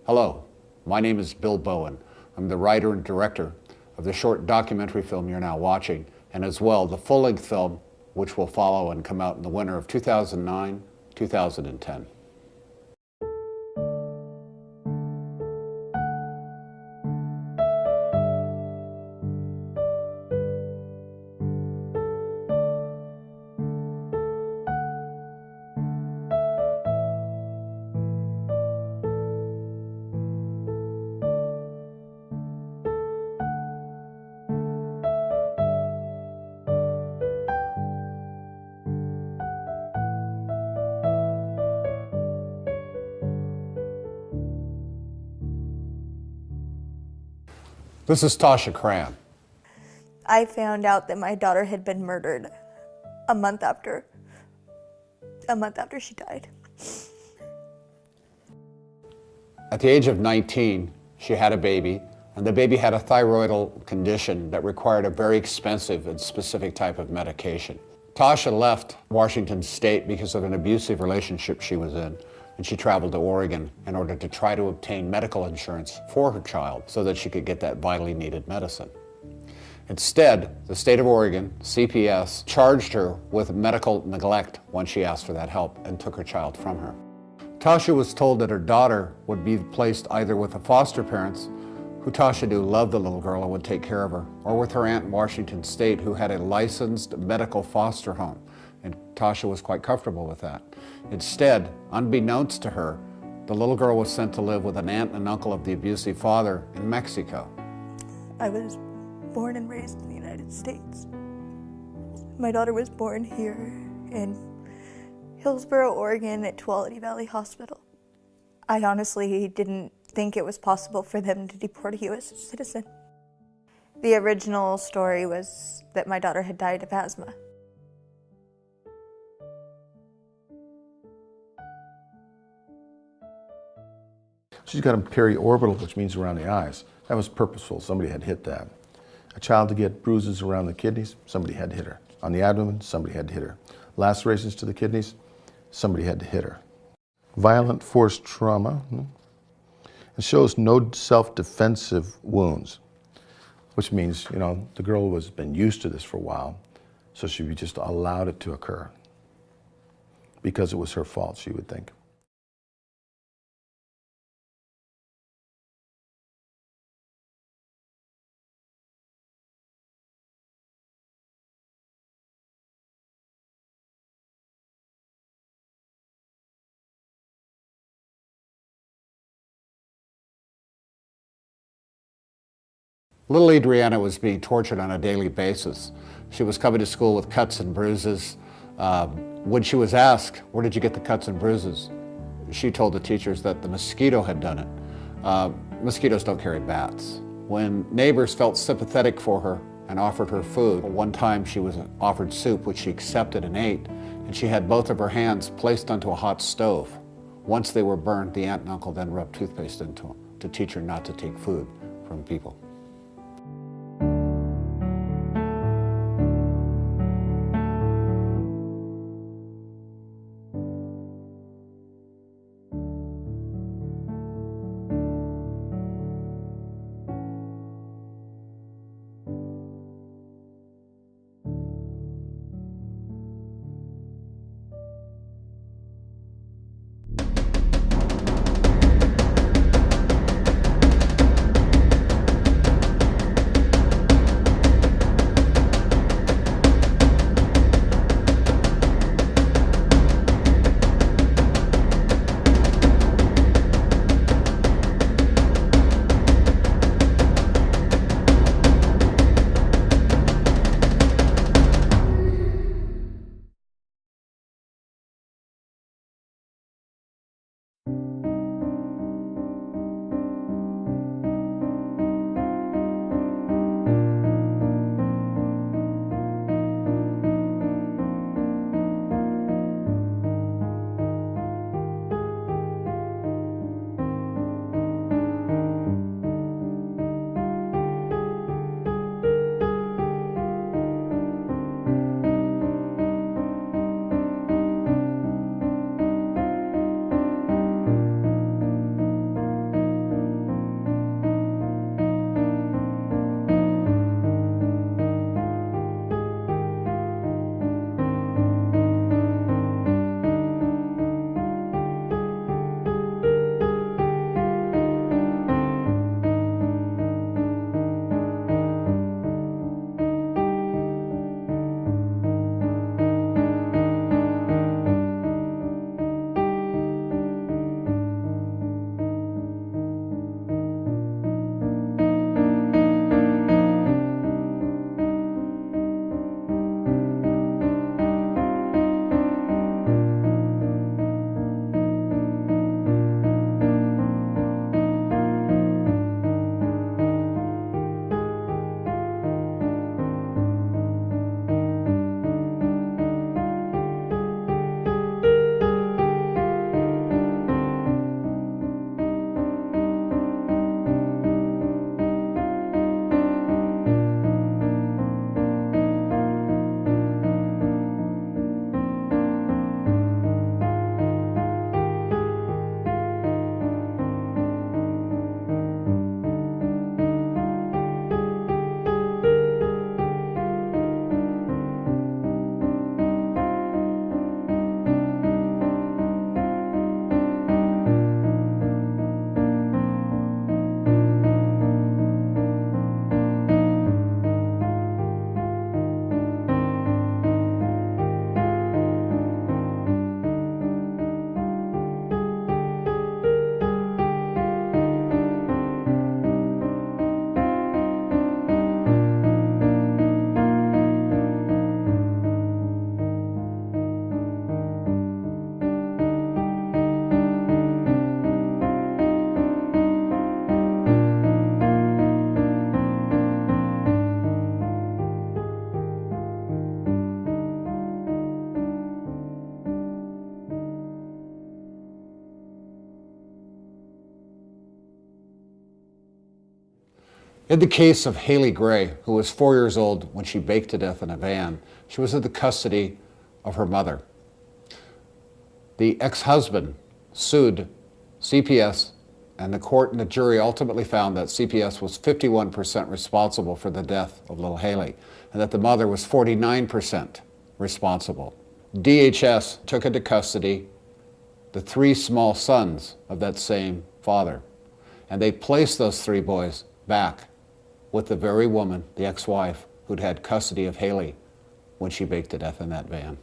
Hello, my name is Bill Bowen. I'm the writer and director of the short documentary film you're now watching, and as well the full-length film which will follow and come out in the winter of 2009-2010. This is Tasha Cran. I found out that my daughter had been murdered a month after she died. At the age of 19, she had a baby, and the baby had a thyroidal condition that required a very expensive and specific type of medication. Tasha left Washington State because of an abusive relationship she was in, and she traveled to Oregon in order to try to obtain medical insurance for her child so that she could get that vitally needed medicine. Instead, the state of Oregon, CPS, charged her with medical neglect when she asked for that help and took her child from her. Tasha was told that her daughter would be placed either with the foster parents, who Tasha knew loved the little girl and would take care of her, or with her aunt in Washington State, who had a licensed medical foster home, and Tasha was quite comfortable with that. Instead, unbeknownst to her, the little girl was sent to live with an aunt and uncle of the abusive father in Mexico. I was born and raised in the United States. My daughter was born here in Hillsboro, Oregon at Tuolumne Valley Hospital. I honestly didn't think it was possible for them to deport a U.S. citizen. The original story was that my daughter had died of asthma. She's got them periorbital, which means around the eyes. That was purposeful. Somebody had hit that. A child to get bruises around the kidneys, somebody had to hit her. On the abdomen, somebody had to hit her. Lacerations to the kidneys, somebody had to hit her. Violent force trauma. It shows no self-defensive wounds, which means, the girl has been used to this for a while, so she just allowed it to occur because it was her fault, she would think. Little Adriana was being tortured on a daily basis. She was coming to school with cuts and bruises. When she was asked, where did you get the cuts and bruises? She told the teachers that the mosquito had done it. Mosquitoes don't carry bats. When neighbors felt sympathetic for her and offered her food, one time she was offered soup, which she accepted and ate, and she had both of her hands placed onto a hot stove. Once they were burned, the aunt and uncle then rubbed toothpaste into them to teach her not to take food from people. In the case of Haley Gray, who was 4 years old when she baked to death in a van, she was in the custody of her mother. The ex-husband sued CPS, and the court and the jury ultimately found that CPS was 51% responsible for the death of little Haley, and that the mother was 49% responsible. DHS took into custody the 3 small sons of that same father, and they placed those 3 boys back with the very woman, the ex-wife, who'd had custody of Haley when she baked to death in that van.